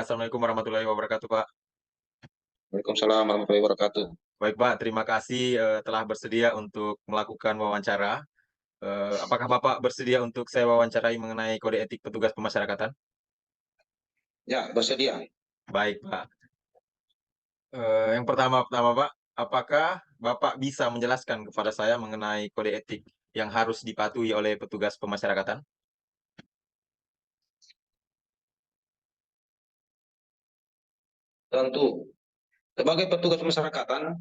Assalamualaikum warahmatullahi wabarakatuh, Pak. Waalaikumsalam warahmatullahi wabarakatuh. Baik, Pak, terima kasih, telah bersedia untuk melakukan wawancara. Apakah Bapak bersedia untuk saya wawancarai mengenai kode etik petugas pemasyarakatan? Ya, bersedia. Baik, Pak. Yang pertama-tama, Pak, apakah Bapak bisa menjelaskan kepada saya mengenai kode etik yang harus dipatuhi oleh petugas pemasyarakatan? Tentu, sebagai petugas masyarakatan,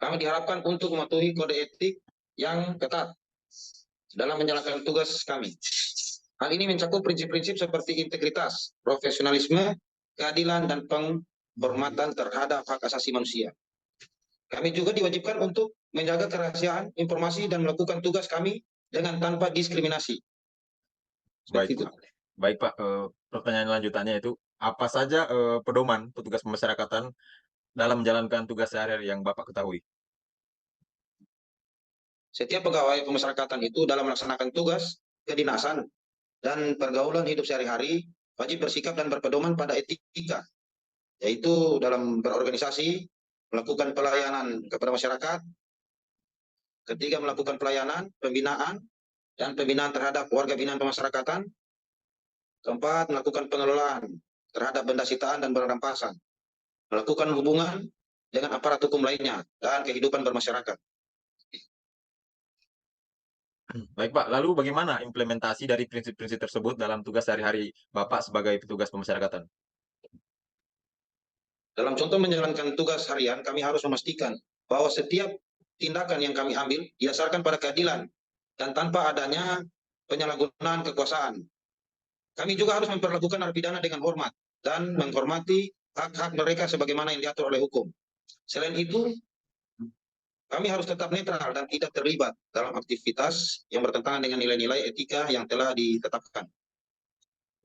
kami diharapkan untuk mematuhi kode etik yang ketat dalam menjalankan tugas kami. Hal ini mencakup prinsip-prinsip seperti integritas, profesionalisme, keadilan, dan penghormatan terhadap hak asasi manusia. Kami juga diwajibkan untuk menjaga kerahasiaan informasi dan melakukan tugas kami dengan tanpa diskriminasi. Baik, Seperti itu. Pak. Baik, Pak, pertanyaan lanjutannya itu, apa saja, pedoman petugas pemasyarakatan dalam menjalankan tugas sehari-hari yang Bapak ketahui? Setiap pegawai pemasyarakatan itu dalam melaksanakan tugas kedinasan dan pergaulan hidup sehari-hari wajib bersikap dan berpedoman pada etika, yaitu dalam berorganisasi, melakukan pelayanan kepada masyarakat, ketiga melakukan pelayanan, pembinaan, dan pembinaan terhadap warga binaan pemasyarakatan, keempat melakukan pengelolaan terhadap benda sitaan dan barang rampasan, melakukan hubungan dengan aparat hukum lainnya, dan kehidupan bermasyarakat. Baik, Pak. Lalu bagaimana implementasi dari prinsip-prinsip tersebut dalam tugas sehari-hari Bapak sebagai petugas pemasyarakatan? Dalam contoh menjalankan tugas harian, kami harus memastikan bahwa setiap tindakan yang kami ambil didasarkan pada keadilan dan tanpa adanya penyalahgunaan kekuasaan. Kami juga harus memperlakukan narapidana dengan hormat dan menghormati hak-hak mereka sebagaimana yang diatur oleh hukum. Selain itu, kami harus tetap netral dan tidak terlibat dalam aktivitas yang bertentangan dengan nilai-nilai etika yang telah ditetapkan.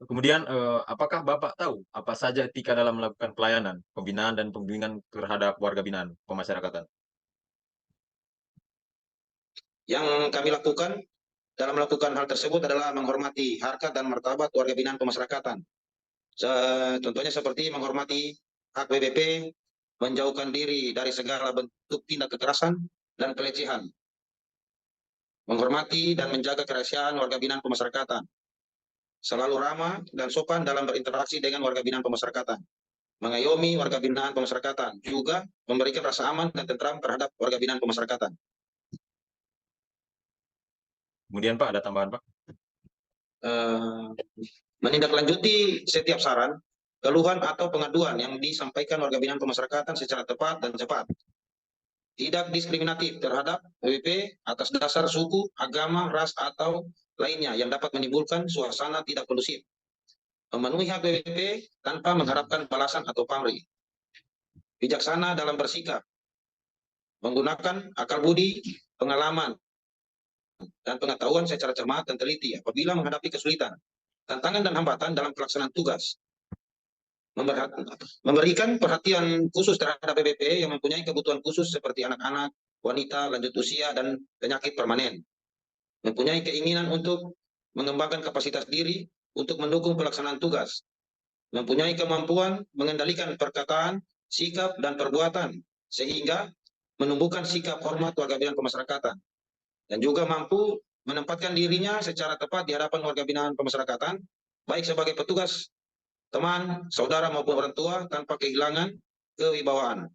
Kemudian, apakah Bapak tahu apa saja etika dalam melakukan pelayanan, pembinaan, dan pembimbingan terhadap warga binaan pemasyarakatan? Yang kami lakukan dalam melakukan hal tersebut adalah menghormati harkat dan martabat warga binaan pemasyarakatan. Contohnya seperti menghormati hak WBP, menjauhkan diri dari segala bentuk tindak kekerasan dan pelecehan, menghormati dan menjaga kerahasiaan warga binaan pemasyarakatan, selalu ramah dan sopan dalam berinteraksi dengan warga binaan pemasyarakatan, mengayomi warga binaan pemasyarakatan, juga memberikan rasa aman dan tentram terhadap warga binaan pemasyarakatan. Kemudian, Pak, ada tambahan, Pak? Eh, Menindaklanjuti setiap saran, keluhan atau pengaduan yang disampaikan warga binaan pemasyarakatan secara tepat dan cepat. Tidak diskriminatif terhadap WP atas dasar suku, agama, ras, atau lainnya yang dapat menimbulkan suasana tidak kondusif. Memenuhi hak WP tanpa mengharapkan balasan atau pamrih. Bijaksana dalam bersikap, menggunakan akal budi, pengalaman, dan pengetahuan secara cermat dan teliti apabila menghadapi kesulitan, tantangan dan hambatan dalam pelaksanaan tugas. Memberikan perhatian khusus terhadap PBP yang mempunyai kebutuhan khusus seperti anak-anak, wanita, lanjut usia, dan penyakit permanen. Mempunyai keinginan untuk mengembangkan kapasitas diri untuk mendukung pelaksanaan tugas. Mempunyai kemampuan mengendalikan perkataan, sikap, dan perbuatan, sehingga menumbuhkan sikap hormat warga binaan pemasyarakatan. Dan juga mampu menempatkan dirinya secara tepat di hadapan warga binaan pemasyarakatan, baik sebagai petugas, teman, saudara maupun orang tua tanpa kehilangan kewibawaan.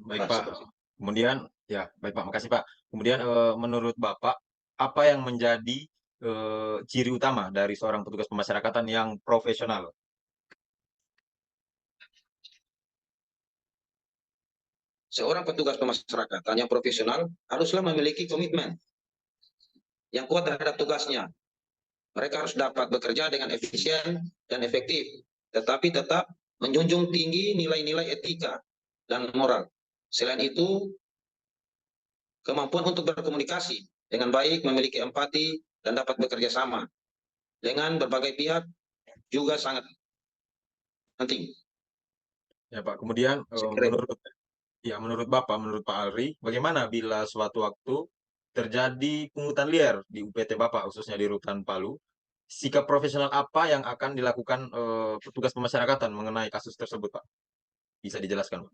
Baik, Nah, Pak. seperti itu. Kemudian ya, baik, Pak, makasih, Pak. Kemudian, menurut Bapak, apa yang menjadi, ciri utama dari seorang petugas pemasyarakatan yang profesional? Seorang petugas pemasyarakatan yang profesional haruslah memiliki komitmen yang kuat terhadap tugasnya. Mereka harus dapat bekerja dengan efisien dan efektif, tetapi tetap menjunjung tinggi nilai-nilai etika dan moral. Selain itu, kemampuan untuk berkomunikasi dengan baik, memiliki empati, dan dapat bekerja sama dengan berbagai pihak juga sangat penting. Ya, Pak. Kemudian, Saya kira itu. menurut Bapak, menurut Pak Alri, bagaimana bila suatu waktu terjadi pungutan liar di UPT Bapak, khususnya di Rutan Palu? sikap profesional apa yang akan dilakukan petugas pemasyarakatan mengenai kasus tersebut, Pak? Bisa dijelaskan, Pak?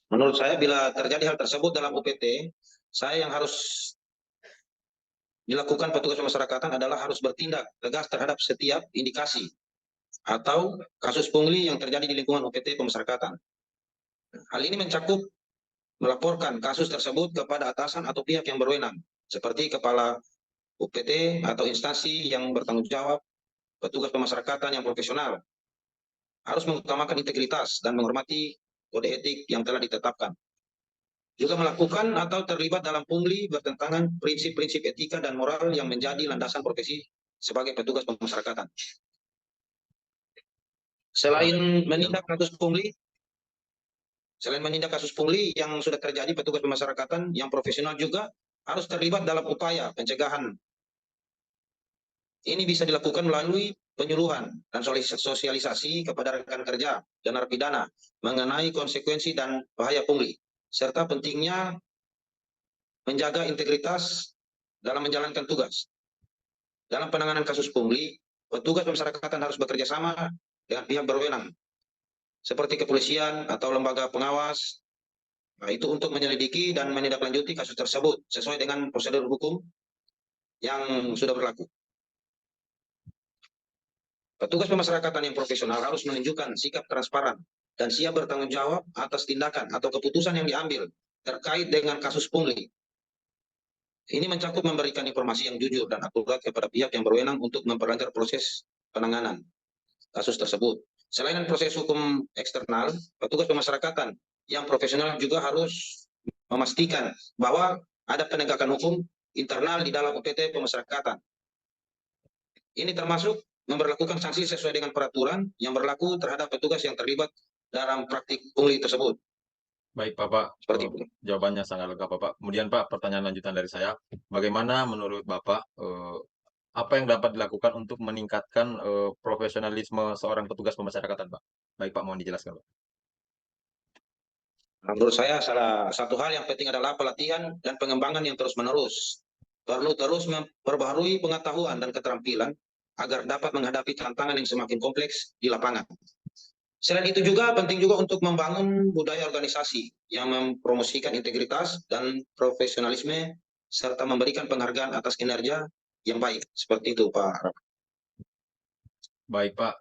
Menurut menurut saya bila terjadi hal tersebut dalam UPT, saya yang harus dilakukan petugas pemasyarakatan adalah harus bertindak tegas terhadap setiap indikasi atau kasus pungli yang terjadi di lingkungan UPT pemasyarakatan. Hal ini mencakup melaporkan kasus tersebut kepada atasan atau pihak yang berwenang, seperti kepala UPT atau instansi yang bertanggung jawab. Petugas pemasyarakatan yang profesional harus mengutamakan integritas dan menghormati kode etik yang telah ditetapkan. Juga melakukan atau terlibat dalam pungli bertentangan prinsip-prinsip etika dan moral yang menjadi landasan profesi sebagai petugas pemasyarakatan. Selain menindak kasus pungli, yang sudah terjadi, petugas pemasyarakatan yang profesional juga harus terlibat dalam upaya pencegahan. Ini bisa dilakukan melalui penyuluhan dan sosialisasi kepada rekan kerja dan narapidana mengenai konsekuensi dan bahaya pungli, serta pentingnya menjaga integritas dalam menjalankan tugas. Dalam penanganan kasus pungli, petugas pemasyarakatan harus bekerja sama dengan pihak berwenang, seperti kepolisian atau lembaga pengawas, itu untuk menyelidiki dan menindaklanjuti kasus tersebut sesuai dengan prosedur hukum yang sudah berlaku. Petugas pemasyarakatan yang profesional harus menunjukkan sikap transparan dan siap bertanggung jawab atas tindakan atau keputusan yang diambil terkait dengan kasus pungli. Ini mencakup memberikan informasi yang jujur dan akurat kepada pihak yang berwenang untuk memperlancar proses penanganan kasus tersebut. Selain proses hukum eksternal, petugas pemasyarakatan yang profesional juga harus memastikan bahwa ada penegakan hukum internal di dalam UPT pemasyarakatan. Ini termasuk memberlakukan sanksi sesuai dengan peraturan yang berlaku terhadap petugas yang terlibat dalam praktik pungli tersebut. Baik, Bapak. Seperti itu. Jawabannya sangat lengkap, Bapak. Kemudian, Pak, pertanyaan lanjutan dari saya. Bagaimana menurut Bapak, apa yang dapat dilakukan untuk meningkatkan profesionalisme seorang petugas pemasyarakatan, Pak? Baik, Pak, mohon dijelaskan, Pak. Menurut saya salah satu hal yang penting adalah pelatihan dan pengembangan yang terus-menerus. Perlu terus memperbaharui pengetahuan dan keterampilan agar dapat menghadapi tantangan yang semakin kompleks di lapangan. Selain itu juga penting juga untuk membangun budaya organisasi yang mempromosikan integritas dan profesionalisme serta memberikan penghargaan atas kinerja yang baik. Seperti itu, Pak. Baik, Pak.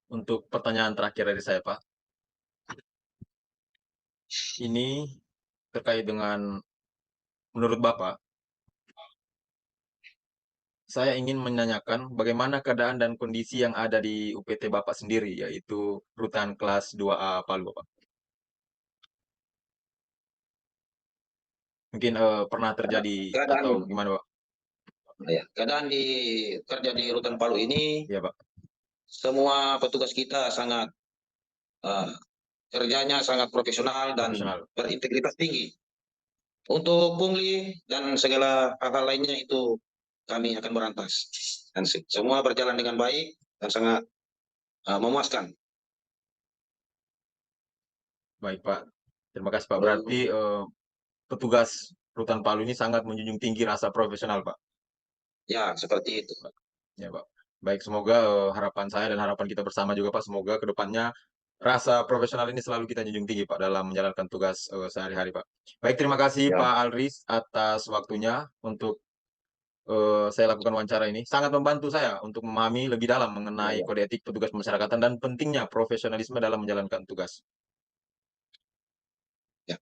Untuk pertanyaan terakhir dari saya, Pak. Ini terkait dengan menurut Bapak, saya ingin menanyakan bagaimana keadaan dan kondisi yang ada di UPT Bapak sendiri, yaitu Rutan Kelas 2A Palu, Bapak. Mungkin pernah terjadi Keadaan, atau gimana, Pak? ya, keadaan di kerja di Rutan Palu ini, Iya, Pak. semua petugas kita sangat kerjanya sangat profesional dan Profesional. berintegritas tinggi. Untuk pungli dan segala hal-hal lainnya itu kami akan berantas. Dan semua berjalan dengan baik dan sangat memuaskan. Baik, Pak. Terima kasih, Pak. Berarti petugas Rutan Palu ini sangat menjunjung tinggi rasa profesional, Pak. Ya, seperti itu. Ya, Pak. Baik, semoga harapan saya dan harapan kita bersama juga, Pak, semoga ke depannya rasa profesional ini selalu kita junjung tinggi, Pak, dalam menjalankan tugas sehari-hari, Pak. Baik, terima kasih Ya. Pak Alris atas waktunya untuk saya lakukan wawancara ini. Sangat membantu saya untuk memahami lebih dalam mengenai kode etik petugas pemasyarakatan dan pentingnya profesionalisme dalam menjalankan tugas. Ya.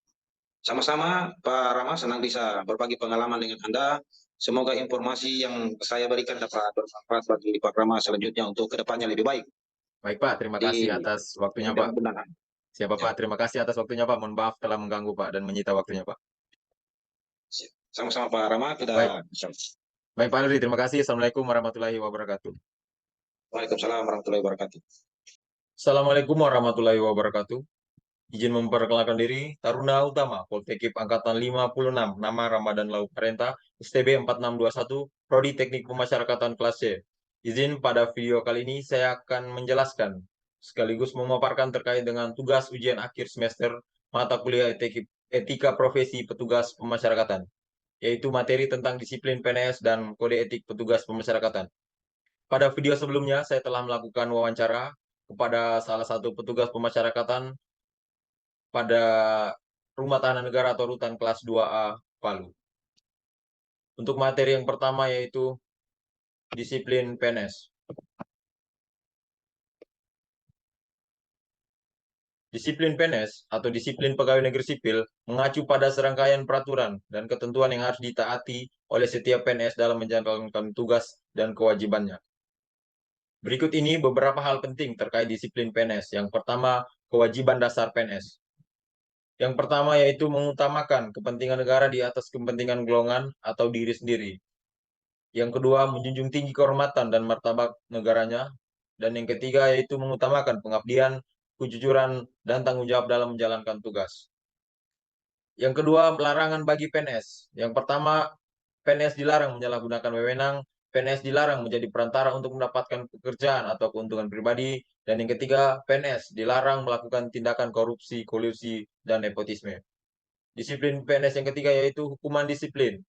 Sama-sama Pak Rama, senang bisa berbagi pengalaman dengan Anda. Semoga informasi yang saya berikan dapat bermanfaat bagi Pak Rama selanjutnya untuk kedepannya lebih baik. Baik, Pak, terima kasih atas waktunya, Pak. Siapa, Pak? Terima kasih atas waktunya, Pak. Mohon maaf telah mengganggu, Pak, dan menyita waktunya, Pak. Sama-sama Pak Rama, kita Baik. Baik, Pak Alri, terima kasih. Assalamualaikum warahmatullahi wabarakatuh. Waalaikumsalam warahmatullahi wabarakatuh. Assalamualaikum warahmatullahi wabarakatuh. Izin memperkenalkan diri, Taruna Utama, Poltekip Angkatan 56, nama Ramadan Lau Parenta, STB 4621, Prodi Teknik Pemasyarakatan kelas C. Izin pada video kali ini saya akan menjelaskan sekaligus memaparkan terkait dengan tugas ujian akhir semester mata kuliah etika profesi petugas pemasyarakatan, yaitu materi tentang disiplin PNS dan kode etik petugas pemasyarakatan. Pada video sebelumnya, saya telah melakukan wawancara kepada salah satu petugas pemasyarakatan pada Rumah Tahanan Negara atau Rutan kelas 2A Palu. Untuk materi yang pertama yaitu disiplin PNS. Disiplin PNS atau disiplin pegawai negeri sipil mengacu pada serangkaian peraturan dan ketentuan yang harus ditaati oleh setiap PNS dalam menjalankan tugas dan kewajibannya. Berikut ini beberapa hal penting terkait disiplin PNS. Yang pertama, kewajiban dasar PNS. Yang pertama yaitu mengutamakan kepentingan negara di atas kepentingan golongan atau diri sendiri. Yang kedua, menjunjung tinggi kehormatan dan martabat negaranya. Dan yang ketiga yaitu mengutamakan pengabdian, kejujuran, dan tanggung jawab dalam menjalankan tugas. Yang kedua, larangan bagi PNS. Yang pertama, PNS dilarang menyalahgunakan wewenang, PNS dilarang menjadi perantara untuk mendapatkan pekerjaan atau keuntungan pribadi, dan yang ketiga, PNS dilarang melakukan tindakan korupsi, kolusi, dan nepotisme. Disiplin PNS yang ketiga yaitu hukuman disiplin.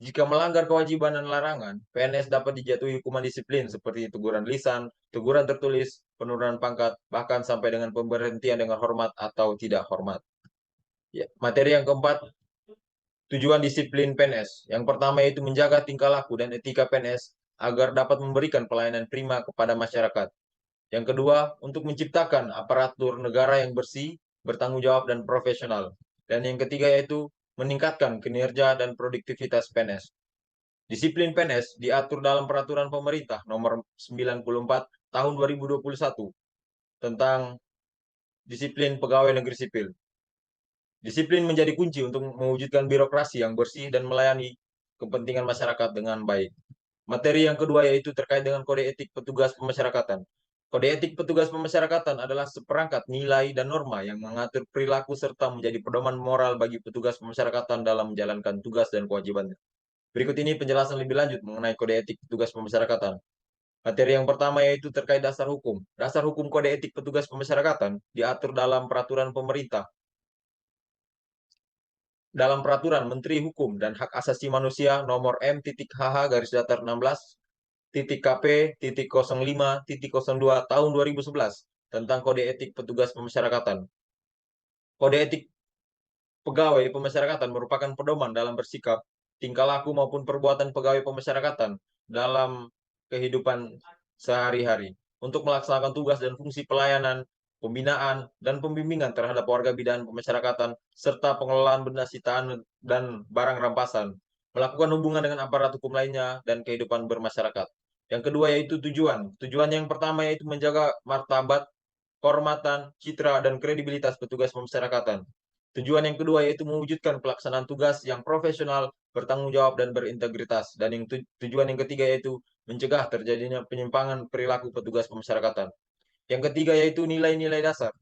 Jika melanggar kewajiban dan larangan, PNS dapat dijatuhi hukuman disiplin seperti teguran lisan, teguran tertulis, penurunan pangkat, bahkan sampai dengan pemberhentian dengan hormat atau tidak hormat. Ya, materi yang keempat, tujuan disiplin PNS. Yang pertama yaitu menjaga tingkah laku dan etika PNS agar dapat memberikan pelayanan prima kepada masyarakat. Yang kedua, untuk menciptakan aparatur negara yang bersih, bertanggung jawab, dan profesional. Dan yang ketiga yaitu meningkatkan kinerja dan produktivitas PNS. Disiplin PNS diatur dalam Peraturan Pemerintah Nomor 94 Tahun 2021 tentang disiplin pegawai negeri sipil. Disiplin menjadi kunci untuk mewujudkan birokrasi yang bersih dan melayani kepentingan masyarakat dengan baik. Materi yang kedua yaitu terkait dengan kode etik petugas pemasyarakatan. Kode etik petugas pemasyarakatan adalah seperangkat nilai dan norma yang mengatur perilaku serta menjadi pedoman moral bagi petugas pemasyarakatan dalam menjalankan tugas dan kewajibannya. Berikut ini penjelasan lebih lanjut mengenai kode etik petugas pemasyarakatan. Materi yang pertama yaitu terkait dasar hukum. Dasar hukum kode etik petugas pemasyarakatan diatur dalam peraturan pemerintah dalam Peraturan Menteri Hukum dan Hak Asasi Manusia Nomor M.HH garis datar 16.KP.05.02 tahun 2011 tentang Kode Etik Petugas Pemasyarakatan. Kode etik pegawai pemasyarakatan merupakan pedoman dalam bersikap, tingkah laku maupun perbuatan pegawai pemasyarakatan dalam kehidupan sehari-hari untuk melaksanakan tugas dan fungsi pelayanan, pembinaan, dan pembimbingan terhadap warga binaan pemasyarakatan, serta pengelolaan benda sitaan dan barang rampasan, melakukan hubungan dengan aparat hukum lainnya, dan kehidupan bermasyarakat. Yang kedua yaitu tujuan. Tujuan yang pertama yaitu menjaga martabat, kehormatan, citra, dan kredibilitas petugas pemasyarakatan. Tujuan yang kedua yaitu mewujudkan pelaksanaan tugas yang profesional, bertanggung jawab, dan berintegritas. Dan yang tujuan yang ketiga yaitu mencegah terjadinya penyimpangan perilaku petugas pemasyarakatan. Yang ketiga yaitu nilai-nilai dasar.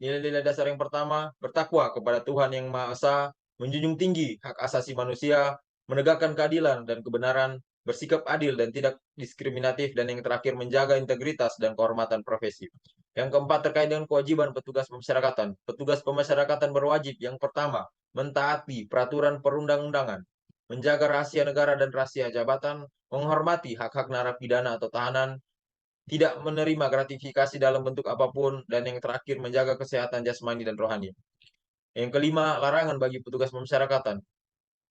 Nilai-nilai dasar yang pertama, bertakwa kepada Tuhan Yang Maha Esa, menjunjung tinggi hak asasi manusia, menegakkan keadilan dan kebenaran, bersikap adil dan tidak diskriminatif, dan yang terakhir menjaga integritas dan kehormatan profesi. Yang keempat terkait dengan kewajiban petugas pemasyarakatan. Petugas pemasyarakatan berwajib yang pertama, mentaati peraturan perundang-undangan, menjaga rahasia negara dan rahasia jabatan, menghormati hak-hak narapidana atau tahanan, tidak menerima gratifikasi dalam bentuk apapun, dan yang terakhir menjaga kesehatan jasmani dan rohani. Yang kelima, larangan bagi petugas pemasyarakatan.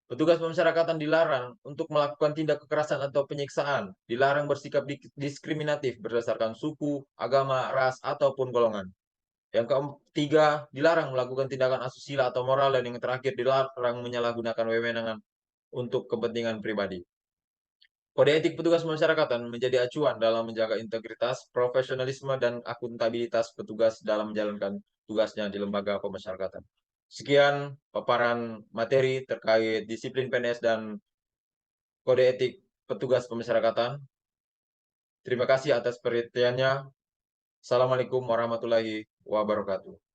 Petugas pemasyarakatan dilarang untuk melakukan tindak kekerasan atau penyiksaan, dilarang bersikap diskriminatif berdasarkan suku, agama, ras, ataupun golongan. Yang ketiga, dilarang melakukan tindakan asusila atau moral, dan yang terakhir dilarang menyalahgunakan wewenang untuk kepentingan pribadi. Kode etik petugas pemasyarakatan menjadi acuan dalam menjaga integritas, profesionalisme, dan akuntabilitas petugas dalam menjalankan tugasnya di lembaga pemasyarakatan. Sekian paparan materi terkait disiplin PNS dan kode etik petugas pemasyarakatan. Terima kasih atas perhatiannya. Assalamualaikum warahmatullahi wabarakatuh.